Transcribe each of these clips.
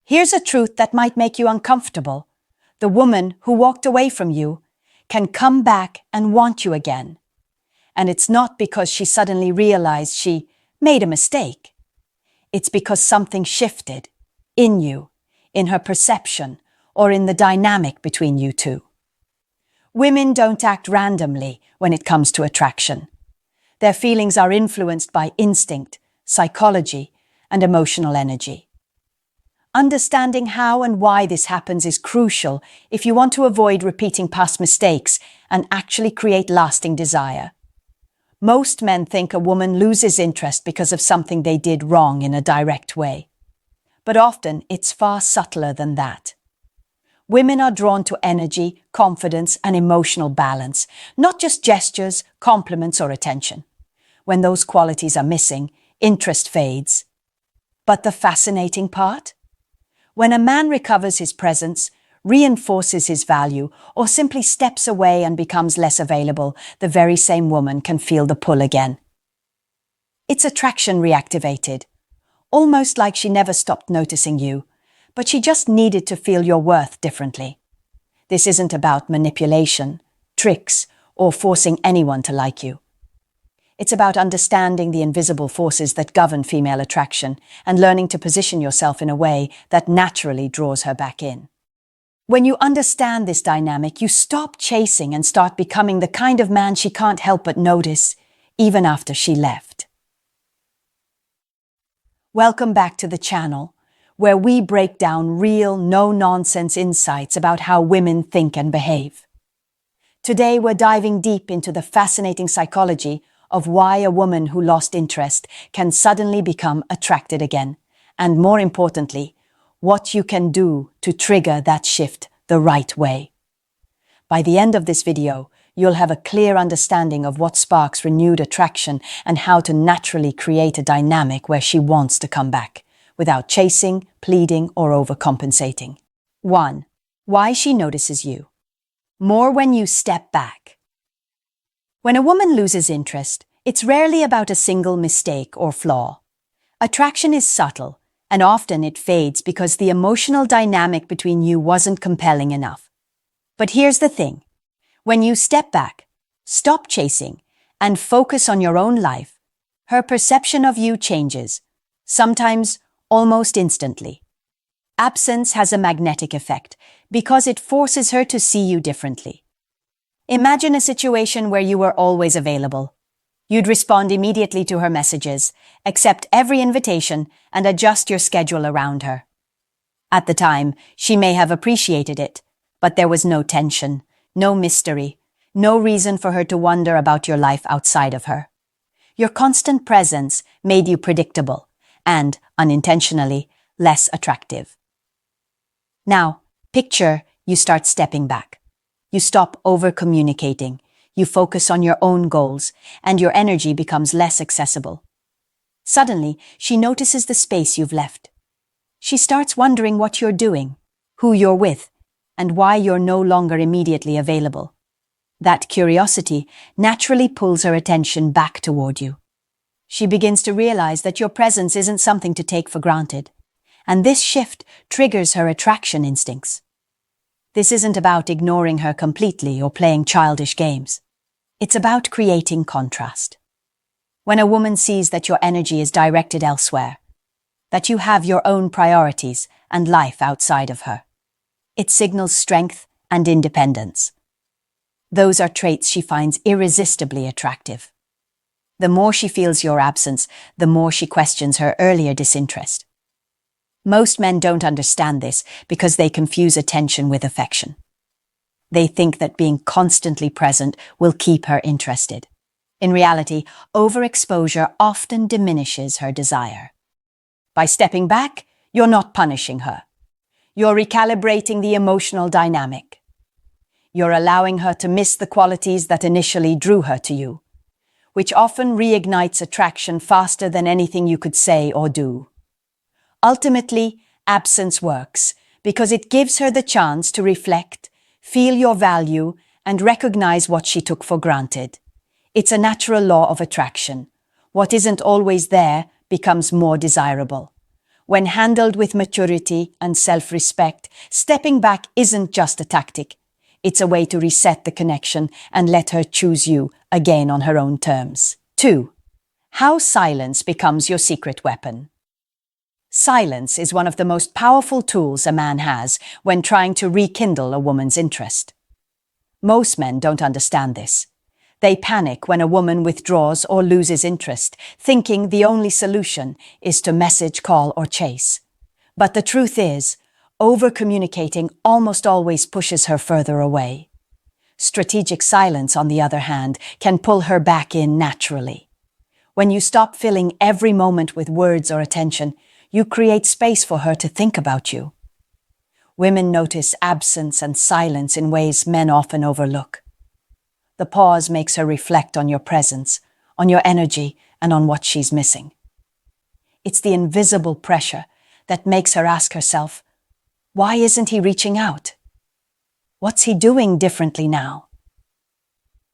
Here's a truth that might make you uncomfortable. The woman who walked away from you can come back and want you again. And it's not because she suddenly realized she made a mistake. It's because something shifted in you, in her perception, or in the dynamic between you two. Women don't act randomly when it comes to attraction. Their feelings are influenced by instinct, psychology, and emotional energy. Understanding how and why this happens is crucial if you want to avoid repeating past mistakes and actually create lasting desire. Most men think a woman loses interest because of something they did wrong in a direct way. But often it's far subtler than that. Women are drawn to energy, confidence, and emotional balance, not just gestures, compliments, or attention. When those qualities are missing, interest fades. But the fascinating part? When a man recovers his presence, reinforces his value, or simply steps away and becomes less available, the very same woman can feel the pull again. It's attraction reactivated, almost like she never stopped noticing you, but she just needed to feel your worth differently. This isn't about manipulation, tricks, or forcing anyone to like you. It's about understanding the invisible forces that govern female attraction and learning to position yourself in a way that naturally draws her back in. When you understand this dynamic, you stop chasing and start becoming the kind of man she can't help but notice, even after she left. Welcome back to the channel, where we break down real, no-nonsense insights about how women think and behave. Today, we're diving deep into the fascinating psychology of why a woman who lost interest can suddenly become attracted again, and more importantly, what you can do to trigger that shift the right way. By the end of this video, you'll have a clear understanding of what sparks renewed attraction and how to naturally create a dynamic where she wants to come back, without chasing, pleading, or overcompensating. 1. Why she notices you. More when you step back. When a woman loses interest, it's rarely about a single mistake or flaw. Attraction is subtle, and often it fades because the emotional dynamic between you wasn't compelling enough. But here's the thing. When you step back, stop chasing, and focus on your own life, her perception of you changes, sometimes almost instantly. Absence has a magnetic effect because it forces her to see you differently. Imagine a situation where you were always available. You'd respond immediately to her messages, accept every invitation, and adjust your schedule around her. At the time, she may have appreciated it, but there was no tension, no mystery, no reason for her to wonder about your life outside of her. Your constant presence made you predictable and, unintentionally, less attractive. Now, picture you start stepping back. You stop over-communicating, you focus on your own goals, and your energy becomes less accessible. Suddenly, she notices the space you've left. She starts wondering what you're doing, who you're with, and why you're no longer immediately available. That curiosity naturally pulls her attention back toward you. She begins to realize that your presence isn't something to take for granted, and this shift triggers her attraction instincts. This isn't about ignoring her completely or playing childish games. It's about creating contrast. When a woman sees that your energy is directed elsewhere, that you have your own priorities and life outside of her, it signals strength and independence. Those are traits she finds irresistibly attractive. The more she feels your absence, the more she questions her earlier disinterest. Most men don't understand this because they confuse attention with affection. They think that being constantly present will keep her interested. In reality, overexposure often diminishes her desire. By stepping back, you're not punishing her. You're recalibrating the emotional dynamic. You're allowing her to miss the qualities that initially drew her to you, which often reignites attraction faster than anything you could say or do. Ultimately, absence works because it gives her the chance to reflect, feel your value, and recognize what she took for granted. It's a natural law of attraction. What isn't always there becomes more desirable. When handled with maturity and self-respect, stepping back isn't just a tactic. It's a way to reset the connection and let her choose you again on her own terms. 2. How silence becomes your secret weapon. Silence is one of the most powerful tools a man has when trying to rekindle a woman's interest. Most men don't understand this. They panic when a woman withdraws or loses interest, thinking the only solution is to message, call, or chase. But the truth is, over-communicating almost always pushes her further away. Strategic silence, on the other hand, can pull her back in naturally. When you stop filling every moment with words or attention, you create space for her to think about you. Women notice absence and silence in ways men often overlook. The pause makes her reflect on your presence, on your energy, and on what she's missing. It's the invisible pressure that makes her ask herself, why isn't he reaching out? What's he doing differently now?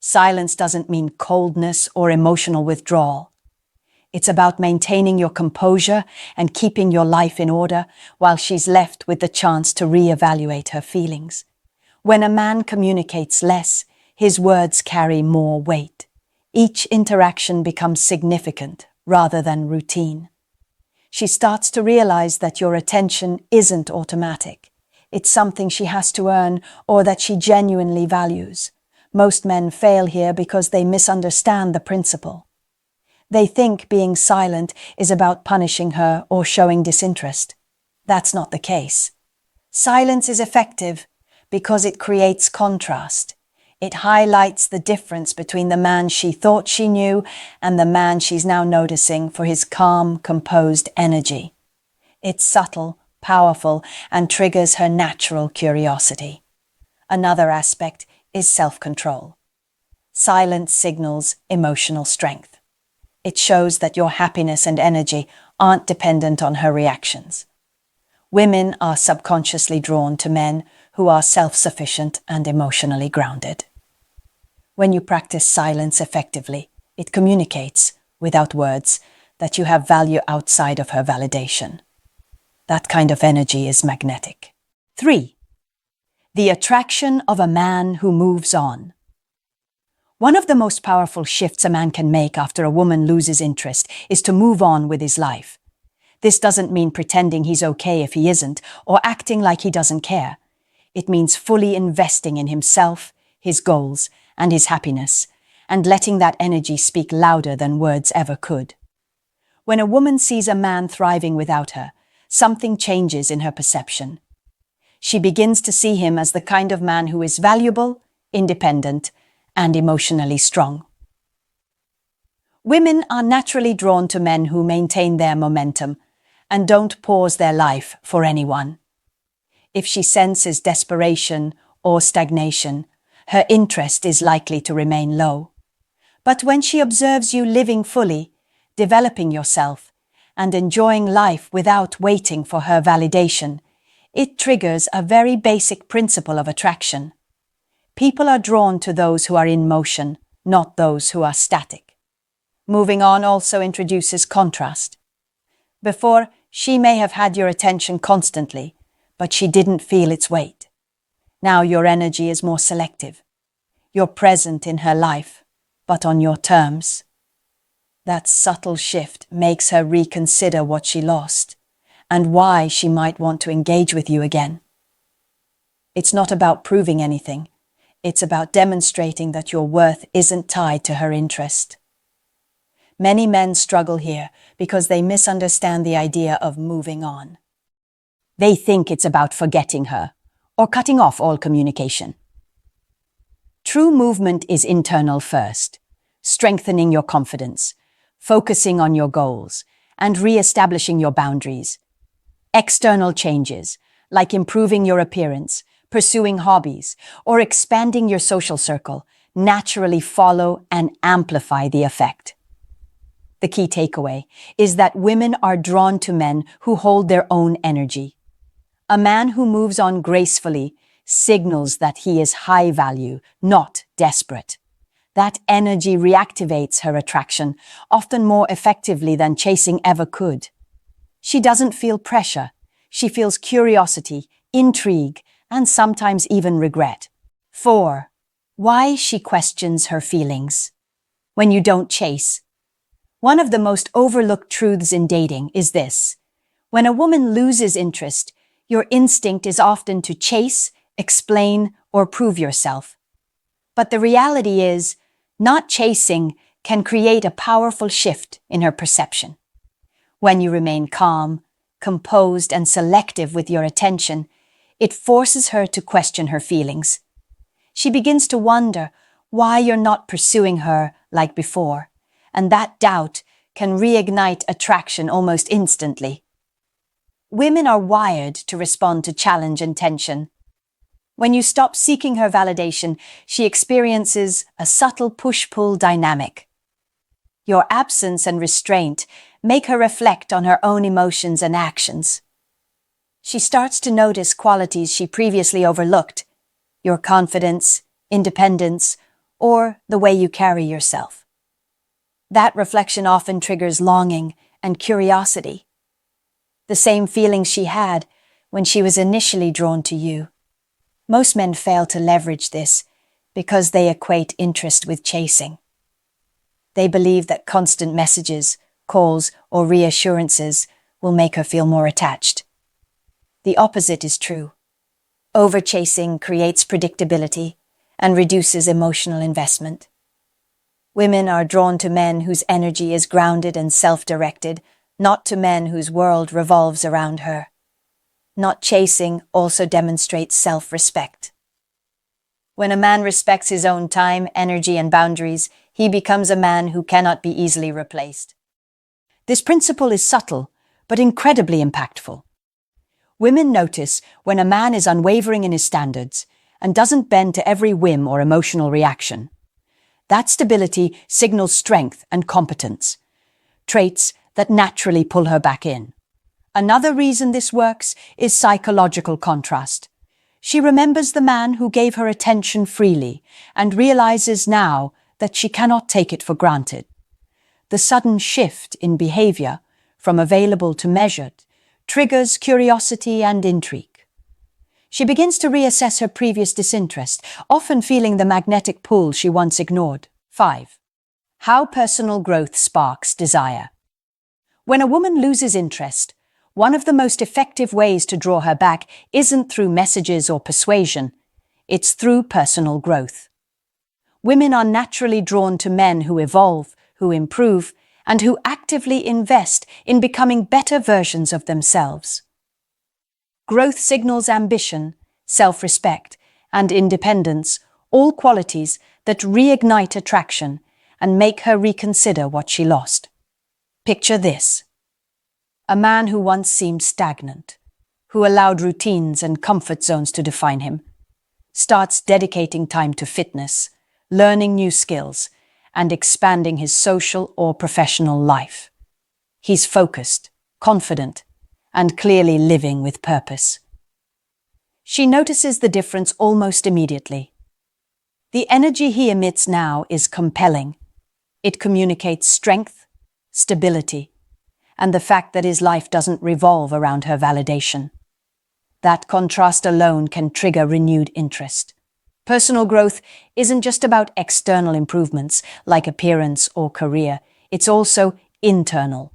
Silence doesn't mean coldness or emotional withdrawal. It's about maintaining your composure and keeping your life in order while she's left with the chance to reevaluate her feelings. When a man communicates less, his words carry more weight. Each interaction becomes significant rather than routine. She starts to realize that your attention isn't automatic. It's something she has to earn or that she genuinely values. Most men fail here because they misunderstand the principle. They think being silent is about punishing her or showing disinterest. That's not the case. Silence is effective because it creates contrast. It highlights the difference between the man she thought she knew and the man she's now noticing for his calm, composed energy. It's subtle, powerful, and triggers her natural curiosity. Another aspect is self-control. Silence signals emotional strength. It shows that your happiness and energy aren't dependent on her reactions. Women are subconsciously drawn to men who are self-sufficient and emotionally grounded. When you practice silence effectively, it communicates, without words, that you have value outside of her validation. That kind of energy is magnetic. 3. The attraction of a man who moves on. One of the most powerful shifts a man can make after a woman loses interest is to move on with his life. This doesn't mean pretending he's okay if he isn't, or acting like he doesn't care. It means fully investing in himself, his goals, and his happiness, and letting that energy speak louder than words ever could. When a woman sees a man thriving without her, something changes in her perception. She begins to see him as the kind of man who is valuable, independent, and emotionally strong. Women are naturally drawn to men who maintain their momentum and don't pause their life for anyone. If she senses desperation or stagnation, her interest is likely to remain low. But when she observes you living fully, developing yourself, and enjoying life without waiting for her validation, it triggers a very basic principle of attraction. People are drawn to those who are in motion, not those who are static. Moving on also introduces contrast. Before, she may have had your attention constantly, but she didn't feel its weight. Now your energy is more selective. You're present in her life, but on your terms. That subtle shift makes her reconsider what she lost and why she might want to engage with you again. It's not about proving anything. It's about demonstrating that your worth isn't tied to her interest. Many men struggle here because they misunderstand the idea of moving on. They think it's about forgetting her or cutting off all communication. True movement is internal first, strengthening your confidence, focusing on your goals, and re-establishing your boundaries. External changes, like improving your appearance, pursuing hobbies, or expanding your social circle, naturally follow and amplify the effect. The key takeaway is that women are drawn to men who hold their own energy. A man who moves on gracefully signals that he is high value, not desperate. That energy reactivates her attraction, often more effectively than chasing ever could. She doesn't feel pressure. She feels curiosity, intrigue, and sometimes even regret. 4. Why she questions her feelings. When you don't chase. One of the most overlooked truths in dating is this. When a woman loses interest, your instinct is often to chase, explain, or prove yourself. But the reality is, not chasing can create a powerful shift in her perception. When you remain calm, composed, and selective with your attention, it forces her to question her feelings. She begins to wonder why you're not pursuing her like before, and that doubt can reignite attraction almost instantly. Women are wired to respond to challenge and tension. When you stop seeking her validation, she experiences a subtle push-pull dynamic. Your absence and restraint make her reflect on her own emotions and actions. She starts to notice qualities she previously overlooked, your confidence, independence, or the way you carry yourself. That reflection often triggers longing and curiosity, the same feelings she had when she was initially drawn to you. Most men fail to leverage this because they equate interest with chasing. They believe that constant messages, calls, or reassurances will make her feel more attached. The opposite is true. Overchasing creates predictability and reduces emotional investment. Women are drawn to men whose energy is grounded and self-directed, not to men whose world revolves around her. Not chasing also demonstrates self-respect. When a man respects his own time, energy, and boundaries, he becomes a man who cannot be easily replaced. This principle is subtle, but incredibly impactful. Women notice when a man is unwavering in his standards and doesn't bend to every whim or emotional reaction. That stability signals strength and competence, traits that naturally pull her back in. Another reason this works is psychological contrast. She remembers the man who gave her attention freely and realizes now that she cannot take it for granted. The sudden shift in behavior, from available to measured, triggers curiosity and intrigue. She begins to reassess her previous disinterest, often feeling the magnetic pull she once ignored. 5. How personal growth sparks desire. When a woman loses interest, one of the most effective ways to draw her back isn't through messages or persuasion, it's through personal growth. Women are naturally drawn to men who evolve, who improve, and who actively invest in becoming better versions of themselves. Growth signals ambition, self-respect, and independence, all qualities that reignite attraction and make her reconsider what she lost. Picture this. A man who once seemed stagnant, who allowed routines and comfort zones to define him, starts dedicating time to fitness, learning new skills, and expanding his social or professional life. He's focused, confident, and clearly living with purpose. She notices the difference almost immediately. The energy he emits now is compelling. It communicates strength, stability, and the fact that his life doesn't revolve around her validation. That contrast alone can trigger renewed interest. Personal growth isn't just about external improvements like appearance or career. It's also internal.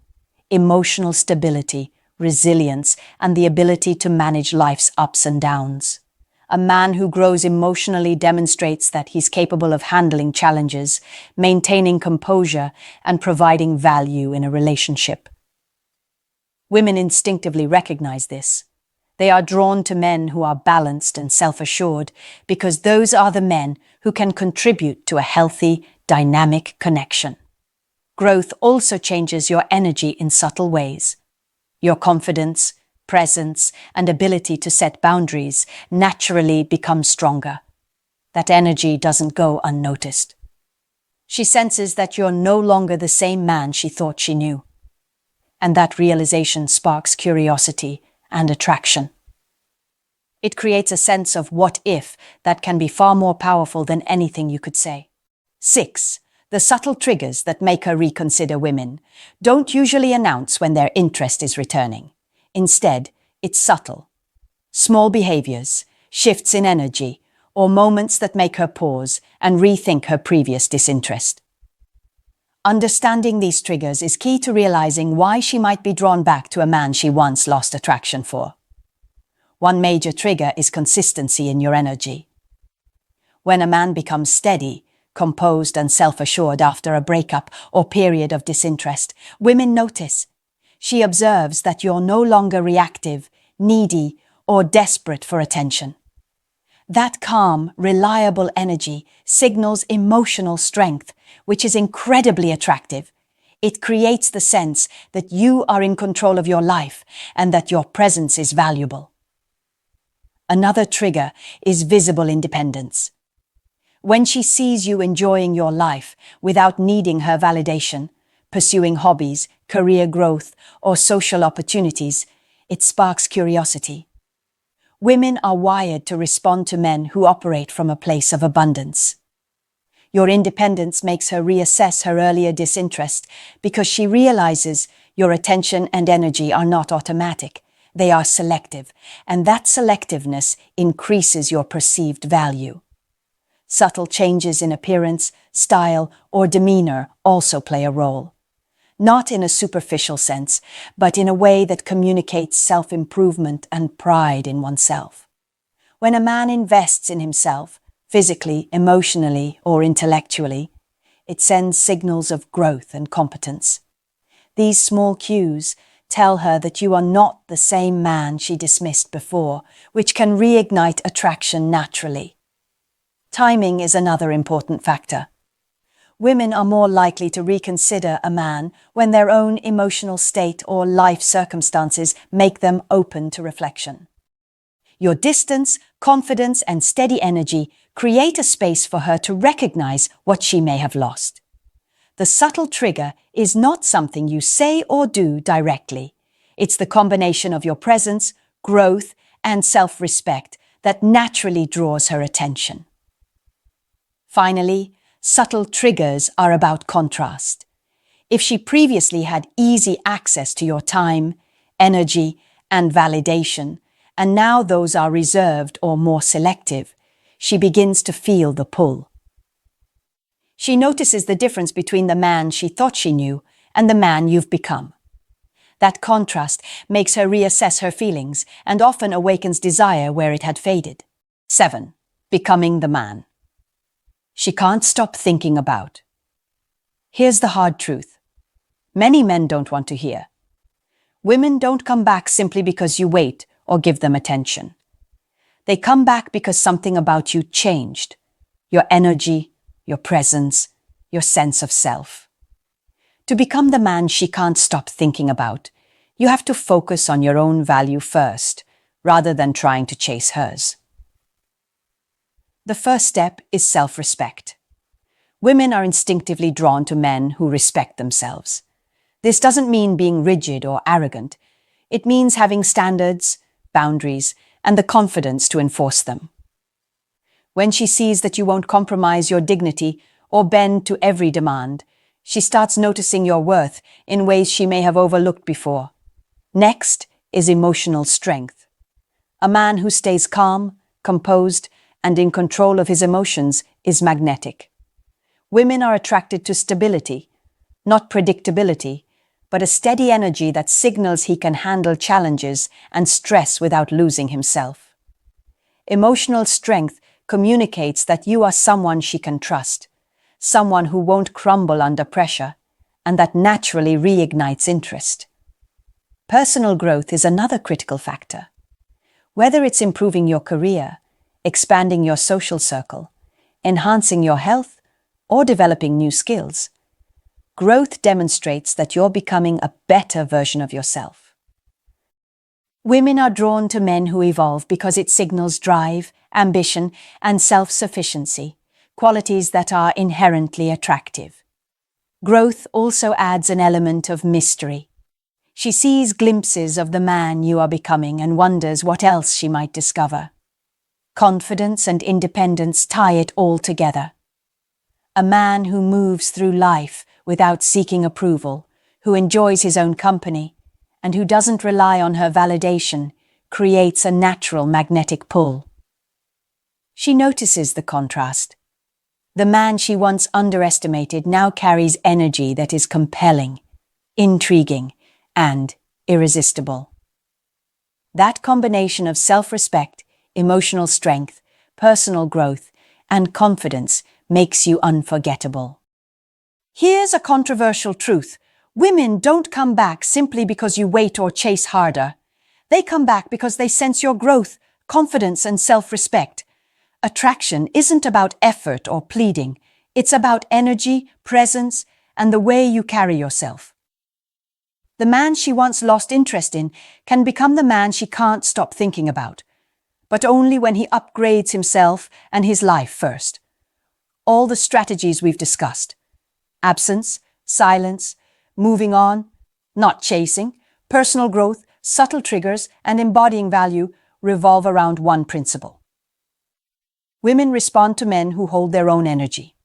Emotional stability, resilience, and the ability to manage life's ups and downs. A man who grows emotionally demonstrates that he's capable of handling challenges, maintaining composure, and providing value in a relationship. Women instinctively recognize this. They are drawn to men who are balanced and self-assured because those are the men who can contribute to a healthy, dynamic connection. Growth also changes your energy in subtle ways. Your confidence, presence, and ability to set boundaries naturally become stronger. That energy doesn't go unnoticed. She senses that you're no longer the same man she thought she knew. And that realization sparks curiosity and attraction. It creates a sense of what if that can be far more powerful than anything you could say. 6. The subtle triggers that make her reconsider women don't usually announce when their interest is returning. Instead, it's subtle. Small behaviors, shifts in energy, or moments that make her pause and rethink her previous disinterest. Understanding these triggers is key to realizing why she might be drawn back to a man she once lost attraction for. One major trigger is consistency in your energy. When a man becomes steady, composed and self-assured after a breakup or period of disinterest, women notice. She observes that you're no longer reactive, needy, or desperate for attention. That calm, reliable energy signals emotional strength, which is incredibly attractive. It creates the sense that you are in control of your life and that your presence is valuable. Another trigger is visible independence. When she sees you enjoying your life without needing her validation, pursuing hobbies, career growth, or social opportunities, it sparks curiosity. Women are wired to respond to men who operate from a place of abundance. Your independence makes her reassess her earlier disinterest because she realizes your attention and energy are not automatic. They are selective, and that selectiveness increases your perceived value. Subtle changes in appearance, style, or demeanor also play a role. Not in a superficial sense, but in a way that communicates self-improvement and pride in oneself. When a man invests in himself, physically, emotionally, or intellectually, it sends signals of growth and competence. These small cues tell her that you are not the same man she dismissed before, which can reignite attraction naturally. Timing is another important factor. Women are more likely to reconsider a man when their own emotional state or life circumstances make them open to reflection. Your distance, confidence, and steady energy create a space for her to recognize what she may have lost. The subtle trigger is not something you say or do directly. It's the combination of your presence, growth, and self-respect that naturally draws her attention. Finally, subtle triggers are about contrast. If she previously had easy access to your time, energy, and validation, and now those are reserved or more selective, she begins to feel the pull. She notices the difference between the man she thought she knew and the man you've become. That contrast makes her reassess her feelings and often awakens desire where it had faded. 7. Becoming the man. She can't stop thinking about. Here's the hard truth. Many men don't want to hear. Women don't come back simply because you wait or give them attention. They come back because something about you changed. Your energy, your presence, your sense of self. To become the man she can't stop thinking about, you have to focus on your own value first, rather than trying to chase hers. The first step is self-respect. Women are instinctively drawn to men who respect themselves. This doesn't mean being rigid or arrogant. It means having standards, boundaries, and the confidence to enforce them. When she sees that you won't compromise your dignity or bend to every demand, she starts noticing your worth in ways she may have overlooked before. Next is emotional strength. A man who stays calm, composed, and in control of his emotions is magnetic. Women are attracted to stability, not predictability, but a steady energy that signals he can handle challenges and stress without losing himself. Emotional strength communicates that you are someone she can trust, someone who won't crumble under pressure, and that naturally reignites interest. Personal growth is another critical factor. Whether it's improving your career, expanding your social circle, enhancing your health, or developing new skills, growth demonstrates that you're becoming a better version of yourself. Women are drawn to men who evolve because it signals drive, ambition, and self-sufficiency, qualities that are inherently attractive. Growth also adds an element of mystery. She sees glimpses of the man you are becoming and wonders what else she might discover. Confidence and independence tie it all together. A man who moves through life without seeking approval, who enjoys his own company, and who doesn't rely on her validation, creates a natural magnetic pull. She notices the contrast. The man she once underestimated now carries energy that is compelling, intriguing, and irresistible. That combination of self-respect, emotional strength, personal growth, and confidence makes you unforgettable. Here's a controversial truth. Women don't come back simply because you wait or chase harder. They come back because they sense your growth, confidence, and self-respect. Attraction isn't about effort or pleading. It's about energy, presence, and the way you carry yourself. The man she once lost interest in can become the man she can't stop thinking about, but only when he upgrades himself and his life first. All the strategies we've discussed — absence, silence, moving on, not chasing, personal growth, subtle triggers, and embodying value — revolve around one principle. Women respond to men who hold their own energy.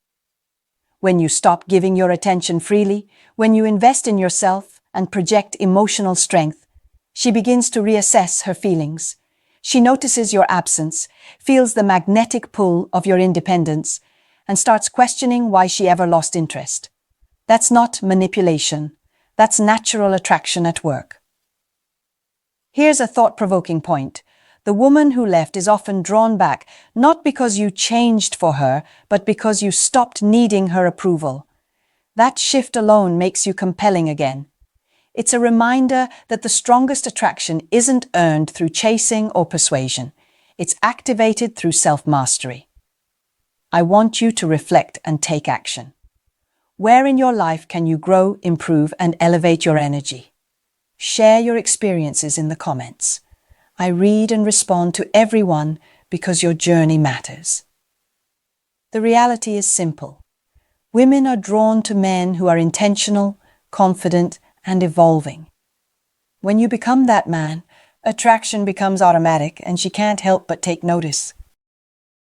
When you stop giving your attention freely, when you invest in yourself and project emotional strength, she begins to reassess her feelings. She notices your absence, feels the magnetic pull of your independence, and starts questioning why she ever lost interest. That's not manipulation. That's natural attraction at work. Here's a thought-provoking point. The woman who left is often drawn back, not because you changed for her, but because you stopped needing her approval. That shift alone makes you compelling again. It's a reminder that the strongest attraction isn't earned through chasing or persuasion. It's activated through self-mastery. I want you to reflect and take action. Where in your life can you grow, improve, and elevate your energy? Share your experiences in the comments. I read and respond to everyone because your journey matters. The reality is simple. Women are drawn to men who are intentional, confident, and evolving. When you become that man, attraction becomes automatic and she can't help but take notice.